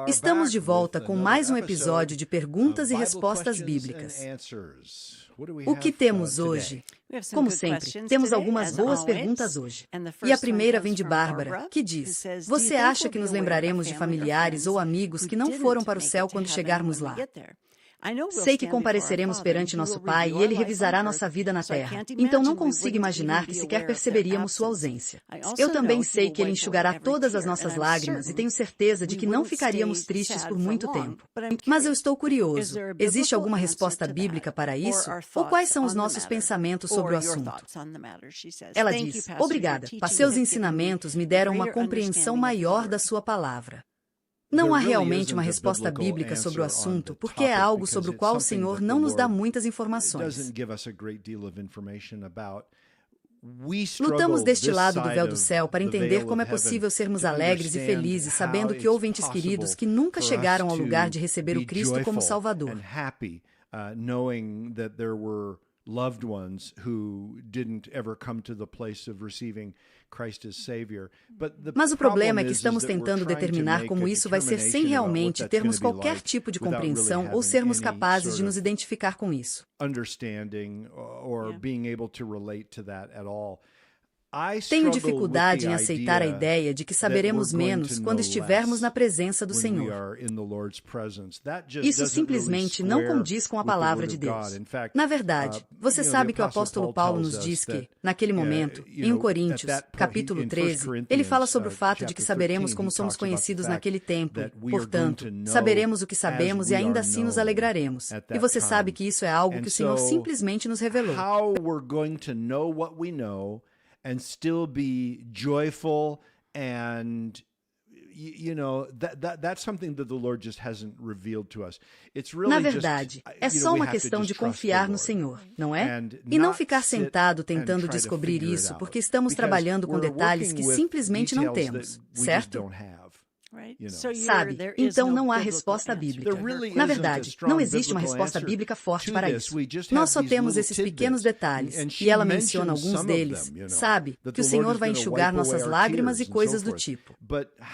Estamos de volta com mais um episódio de perguntas e respostas bíblicas. O que temos hoje? Como sempre, temos algumas boas perguntas hoje. E a primeira vem de Bárbara, que diz: Você acha que nos lembraremos de familiares ou amigos que não foram para o céu quando chegarmos lá? Sei que compareceremos perante nosso Pai e Ele revisará nossa vida na terra, então não consigo imaginar que sequer perceberíamos sua ausência. Eu também sei que Ele enxugará todas as nossas lágrimas e tenho certeza de que não ficaríamos tristes por muito tempo. Mas eu estou curioso, existe alguma resposta bíblica para isso? Ou quais são os nossos pensamentos sobre o assunto? Ela diz: Obrigada, seus ensinamentos me deram uma compreensão maior da sua palavra. Não há realmente uma resposta bíblica sobre o assunto, porque é algo sobre o qual o Senhor não nos dá muitas informações. Lutamos deste lado do véu do céu para entender como é possível sermos alegres e felizes, sabendo que houve entes queridos que nunca chegaram ao lugar de receber o Cristo como Salvador. Loved ones who didn't ever come to the place of receiving Christ as Savior. Mas o problema é que estamos tentando determinar como isso vai ser sem realmente termos qualquer tipo de compreensão ou sermos capazes de nos identificar com isso. Understanding or being able to relate to that at all. Tenho dificuldade em aceitar a ideia de que saberemos menos quando estivermos na presença do Senhor. Isso simplesmente não condiz com a palavra de Deus. Na verdade, você sabe que o apóstolo Paulo nos diz que, naquele momento, em 1 Coríntios, capítulo 13, ele fala sobre o fato de que saberemos como somos conhecidos naquele tempo. Portanto, saberemos o que sabemos e ainda assim nos alegraremos. E você sabe que isso é algo que o Senhor simplesmente nos revelou. And still be joyful, and that's something that the Lord just hasn't revealed to us. It's really Na verdade, é só uma questão de confiar no Senhor, não é? E não ficar sentado tentando descobrir isso, porque estamos trabalhando com detalhes que simplesmente não temos, certo? Sabe, então não há resposta bíblica. Na verdade, não existe uma resposta bíblica forte para isso. Nós só temos esses pequenos detalhes, e ela menciona alguns deles. Sabe, que o Senhor vai enxugar nossas lágrimas e coisas do tipo.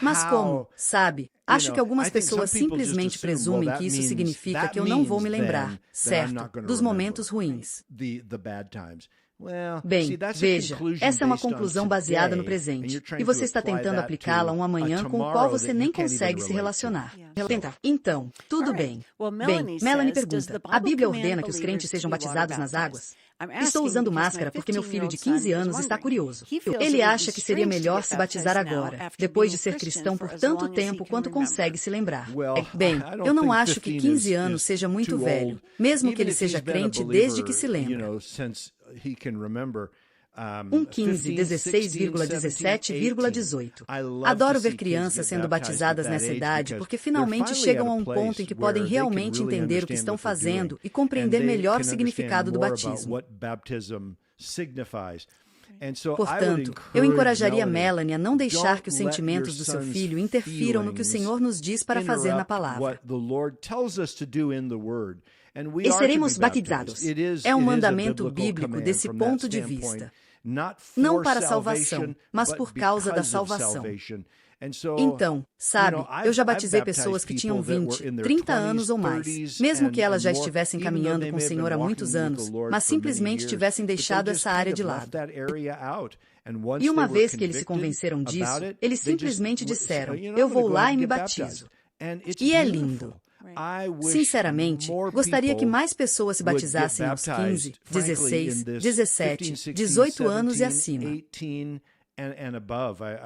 Mas como, sabe, acho que algumas pessoas simplesmente presumem que isso significa que eu não vou me lembrar, certo, dos momentos ruins. Bem, veja, essa é uma conclusão baseada no presente, e você está tentando aplicá-la a um amanhã com o qual você nem consegue se relacionar. Então, tudo bem. Bem, Melanie pergunta: a Bíblia ordena que os crentes sejam batizados nas águas? Estou usando máscara porque meu filho de 15 anos está curioso. Ele acha que seria melhor se batizar agora, depois de ser cristão por tanto tempo quanto consegue se lembrar. Bem, eu não acho que 15 anos seja muito velho, mesmo que ele seja crente desde que se lembra. 15, 16,17,18. Adoro ver crianças sendo batizadas nessa idade porque finalmente chegam a um ponto em que podem realmente entender o que estão fazendo e compreender melhor o significado do batismo. Portanto, eu encorajaria Melanie a não deixar que os sentimentos do seu filho interfiram no que o Senhor nos diz para fazer na palavra. E seremos batizados. É um mandamento bíblico desse ponto de vista. Não para a salvação, mas por causa da salvação. Então, sabe, eu já batizei pessoas que tinham 20, 30 anos ou mais, mesmo que elas já estivessem caminhando com o Senhor há muitos anos, mas simplesmente tivessem deixado essa área de lado. E uma vez que eles se convenceram disso, eles simplesmente disseram: eu vou lá e me batizo. E é lindo. Sinceramente, gostaria que mais pessoas se batizassem aos 15, 16, 17, 18 anos e acima.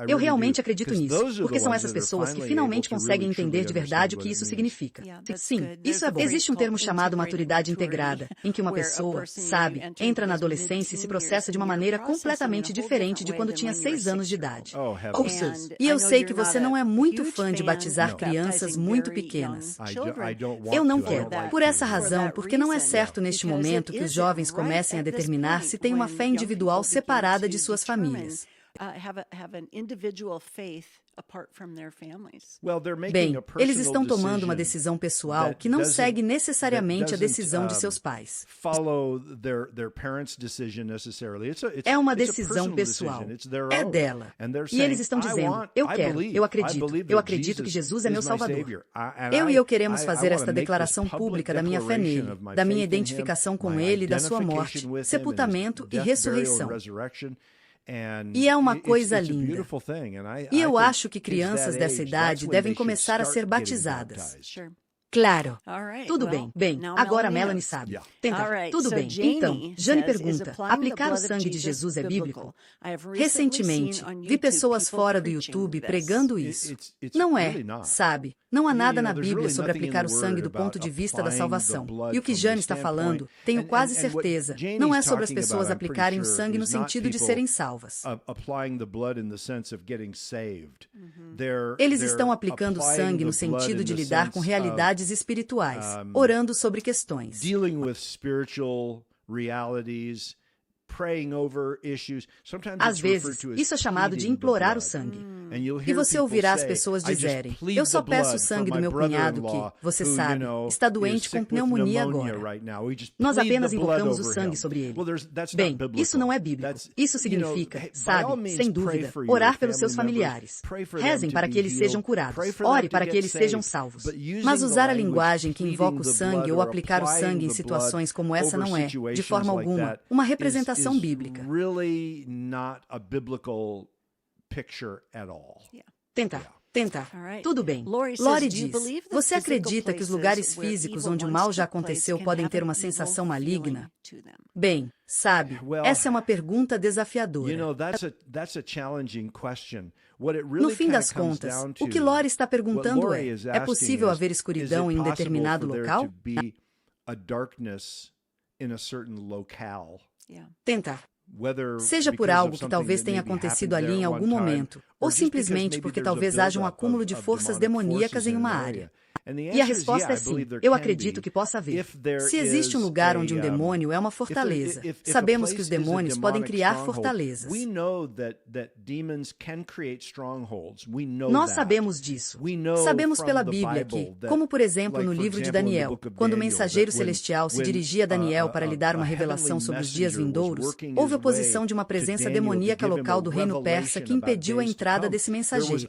Eu realmente acredito nisso, porque são essas pessoas que finalmente conseguem entender de verdade o que isso significa. Sim, isso é bom. Existe um termo chamado maturidade integrada, em que uma pessoa, sabe, entra na adolescência e se processa de uma maneira completamente diferente de quando tinha 6 anos de idade. E eu sei que você não é muito fã de batizar crianças muito pequenas. Eu não quero. Por essa razão, porque não é certo neste momento que os jovens comecem a determinar se têm uma fé individual separada de suas famílias. Bem, eles estão tomando uma decisão pessoal que não segue necessariamente a decisão de seus pais. É uma decisão pessoal. É dela. E eles estão dizendo, eu quero, eu acredito que Jesus é meu Salvador. Eu queremos fazer esta declaração pública da minha fé nele, da minha identificação com ele, da sua morte, sepultamento e ressurreição. E é uma coisa linda. E eu acho que crianças dessa idade devem começar a ser batizadas. Claro. Tudo bem. Bem, agora Melanie sabe. Tenta. Tudo bem. Então, Jane pergunta, aplicar o sangue de Jesus é bíblico? Recentemente, vi pessoas fora do YouTube pregando isso. Não é, sabe? Não há nada na Bíblia sobre aplicar o sangue do ponto de vista da salvação. E o que Jane está falando, tenho quase certeza, não é sobre as pessoas aplicarem o sangue no sentido de serem salvas. Eles estão aplicando o sangue no sentido de lidar com realidades espirituais, orando sobre questões. Às vezes, isso é chamado de implorar o sangue. E você ouvirá as pessoas dizerem, eu só peço o sangue do meu cunhado que, você sabe, está doente com pneumonia agora. Nós apenas invocamos o sangue sobre ele. Bem, isso não é bíblico. Isso significa, sabe, sem dúvida, orar pelos seus familiares. Rezem para que eles sejam curados. Ore para que eles sejam salvos. Mas usar a linguagem que invoca o sangue ou aplicar o sangue em situações como essa não é, de forma alguma, uma representação bíblica. Tenta. Tudo bem. Lori diz, você acredita que os lugares físicos onde o mal já aconteceu podem ter uma sensação maligna? Bem, sabe, essa é uma pergunta desafiadora. No fim das contas, o que Lori está perguntando é possível haver escuridão em um determinado local? Tenta. Seja por algo que talvez tenha acontecido ali em algum momento, ou simplesmente porque talvez haja um acúmulo de forças demoníacas em uma área. E a resposta é sim, eu acredito que possa haver. Se existe um lugar onde um demônio é uma fortaleza, sabemos que os demônios podem criar fortalezas. Nós sabemos disso. Sabemos pela Bíblia que, como por exemplo no livro de Daniel, quando o mensageiro celestial se dirigia a Daniel para lhe dar uma revelação sobre os dias vindouros, houve oposição de uma presença demoníaca local do reino persa que impediu a entrada desse mensageiro.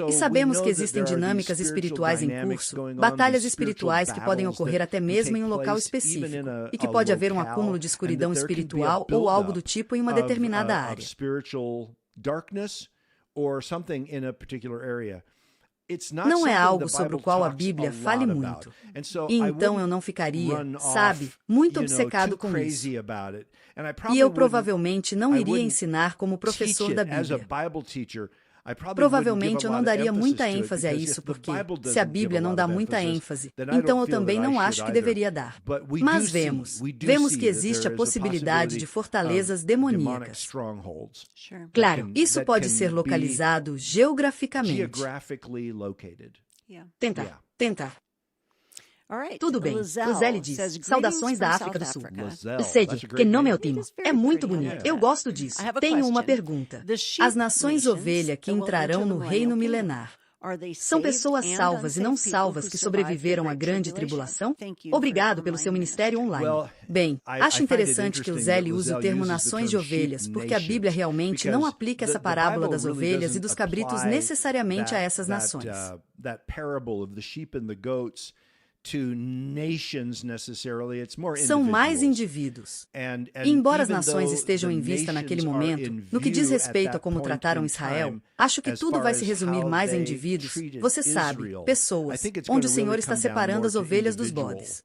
E sabemos que existem dinâmicas espirituais em curso, batalhas espirituais que podem ocorrer até mesmo em um local específico, e que pode haver um acúmulo de escuridão espiritual ou algo do tipo em uma determinada área. Não é algo sobre o qual a Bíblia fale muito. E então eu não ficaria, sabe, muito obcecado com isso. E eu provavelmente não iria ensinar como professor da Bíblia. Provavelmente eu não daria muita ênfase a isso, porque, se a Bíblia não dá muita ênfase, então eu também não acho que deveria dar. Mas vemos que existe a possibilidade de fortalezas demoníacas. Claro, isso pode ser localizado geograficamente. Tenta. Tudo bem. Luzelle diz, saudações da África do Sul. Sede, que nome é o timo. É muito bonito. Eu gosto disso. Tenho uma pergunta. As nações ovelha que entrarão no reino milenar são pessoas salvas e não salvas que sobreviveram à grande tribulação? Obrigado pelo seu ministério online. Bem, acho interessante que Luzelle use o termo nações de ovelhas, porque a Bíblia realmente não aplica essa parábola das ovelhas e dos cabritos necessariamente a essas nações. São mais indivíduos. E embora as nações estejam em vista naquele momento, no que diz respeito a como trataram Israel, acho que tudo vai se resumir mais a indivíduos, você sabe, pessoas, onde o Senhor está separando as ovelhas dos bodes.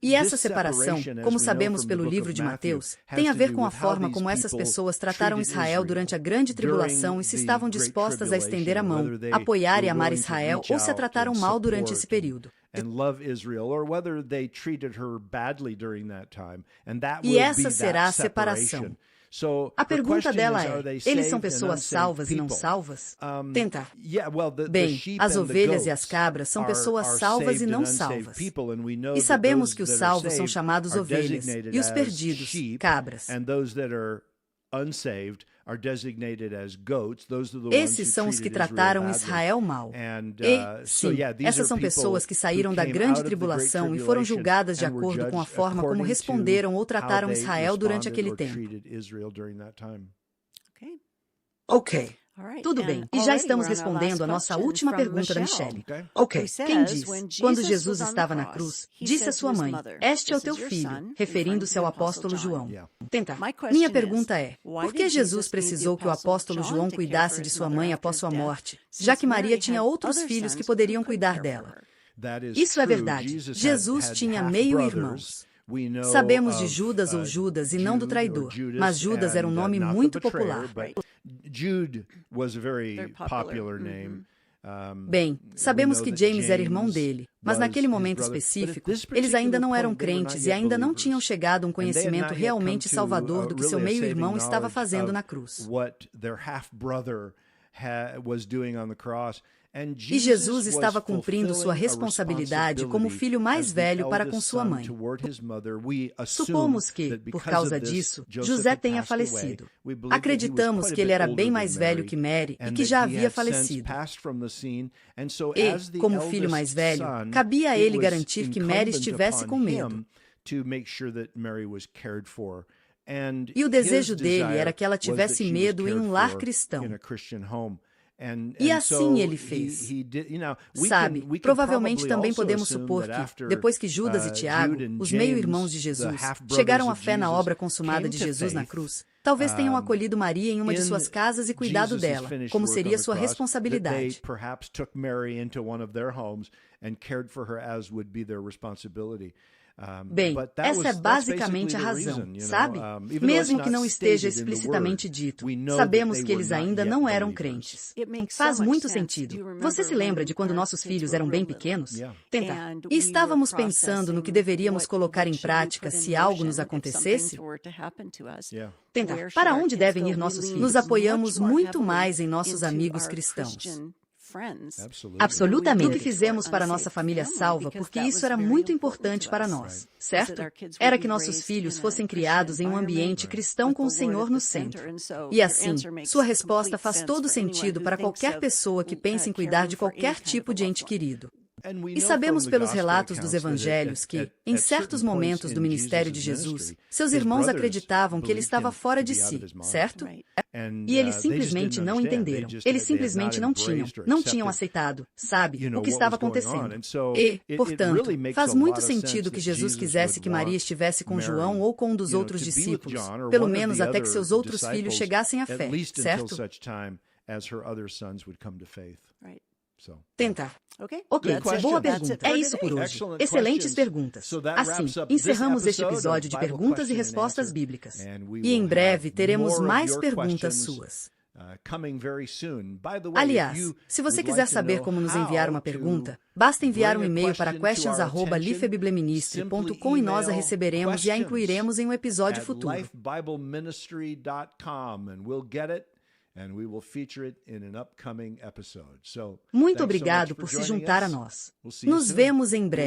E essa separação, como sabemos pelo livro de Mateus, tem a ver com a forma como essas pessoas trataram Israel durante a grande tribulação e se estavam dispostas a estender a mão, apoiar e amar Israel ou se a trataram mal durante esse período. E essa será a separação. A pergunta dela é, eles são pessoas salvas e não salvas? Tenta. Bem, as ovelhas e as cabras são pessoas salvas e não salvas. E sabemos que os salvos são chamados ovelhas e os perdidos, cabras. Esses são os que trataram Israel mal. E, sim, essas são pessoas que saíram da grande tribulação e foram julgadas de acordo com a forma como responderam ou trataram Israel durante aquele tempo. Ok. Tudo bem, e já estamos respondendo a nossa última pergunta da Michelle. Ok, quem diz? Quando Jesus estava na cruz, disse à sua mãe, este é o teu filho, referindo-se ao apóstolo João. Tenta. Minha pergunta é, por que Jesus precisou que o apóstolo João cuidasse de sua mãe após sua morte, já que Maria tinha outros filhos que poderiam cuidar dela? Isso é verdade. Jesus tinha meio-irmãos. Sabemos de Judas ou Judas e não do traidor, mas Judas era um nome muito popular. Jude was a very popular name. Bem, sabemos que James era irmão dele, mas naquele momento específico, eles ainda não eram crentes e ainda não tinham chegado a um conhecimento realmente salvador do que seu meio-irmão estava fazendo na cruz. E Jesus estava cumprindo sua responsabilidade como filho mais velho para com sua mãe. Supomos que, por causa disso, José tenha falecido. Acreditamos que ele era bem mais velho que Mary e que já havia falecido. E, como filho mais velho, cabia a ele garantir que Mary estivesse com medo. E o desejo dele era que ela tivesse medo em um lar cristão. E assim ele fez. Sabe, provavelmente também podemos supor que, depois que Judas e Tiago, os meio-irmãos de Jesus, chegaram à fé na obra consumada de Jesus na cruz, talvez tenham acolhido Maria em uma de suas casas e cuidado dela, como seria sua responsabilidade. Bem, essa é basicamente a razão, sabe? Mesmo que não esteja explicitamente dito, sabemos que eles ainda não eram crentes. Faz muito sentido. Você se lembra de quando nossos filhos eram bem pequenos? Tenta. E estávamos pensando no que deveríamos colocar em prática se algo nos acontecesse? Tenta. Para onde devem ir nossos filhos? Nos apoiamos muito mais em nossos amigos cristãos. Absolutamente. Do que fizemos para nossa família salva, porque isso era muito importante para nós, certo? Era que nossos filhos fossem criados em um ambiente cristão com o Senhor no centro. E assim, sua resposta faz todo sentido para qualquer pessoa que pense em cuidar de qualquer tipo de ente querido. E sabemos pelos relatos dos evangelhos que, em certos momentos do ministério de Jesus, seus irmãos acreditavam que ele estava fora de si, certo? E eles simplesmente não entenderam. Eles simplesmente não tinham aceitado, sabe, o que estava acontecendo. E, portanto, faz muito sentido que Jesus quisesse que Maria estivesse com João ou com um dos outros discípulos, pelo menos até que seus outros filhos chegassem à fé, certo? Tenta. Ok, boa pergunta. É isso por hoje. Excelentes perguntas. Assim, encerramos este episódio de perguntas e respostas bíblicas. E em breve teremos mais perguntas suas. Aliás, se você quiser saber como nos enviar uma pergunta, basta enviar um e-mail para questions@lifebibleministry.com e nós a receberemos e a incluiremos em um episódio futuro. Muito obrigado por se juntar a nós. Nos vemos em breve.